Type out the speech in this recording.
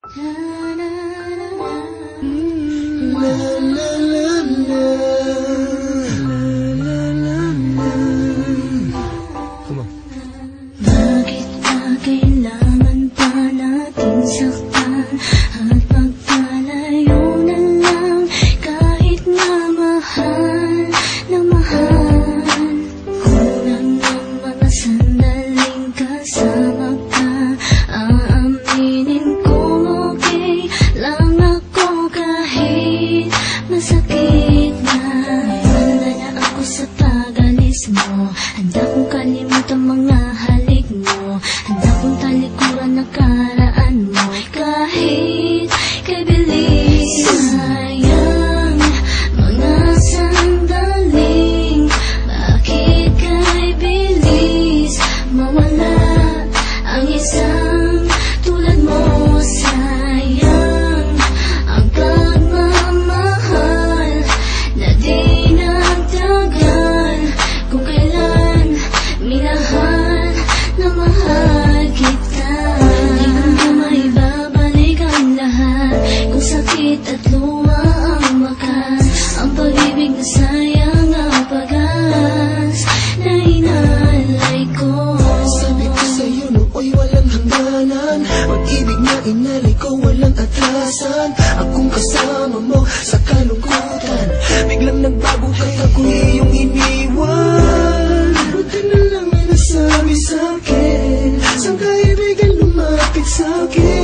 Bakit ba kailangan pa natin saktan at magkalayo na lang kahit na mahal na mahal? Kulang ng mga sandaling kasama ka, aaminin kong okay lang ako kahit masakit na. Handa na ako sa pag-alis mo, handa kong kalimutan mga halik mo, handa kong talikuran na karaan mo kahit kay bilis. Sayang mga sandaling, bakit kay bilis mawala ang isang tulad mo? Sayang ang pagmamahal na di nagtagal kung kailan minahal na mahal kita. Di ko na maibabalik ang lahat kung sakit at luha ang wakas, ang pag-ibig na sayang ang pag-as na inalay ko. Sabi ko sa'yo nooy walang hangganan, pag-ibig na inalay ko walang atrasan. Akong kasama mo sa kalungkutan, biglang nagbago kaya ko iyong iniwan. Buti na lang may nasabi sa'kin, isang kaibigan lumapit sa'kin.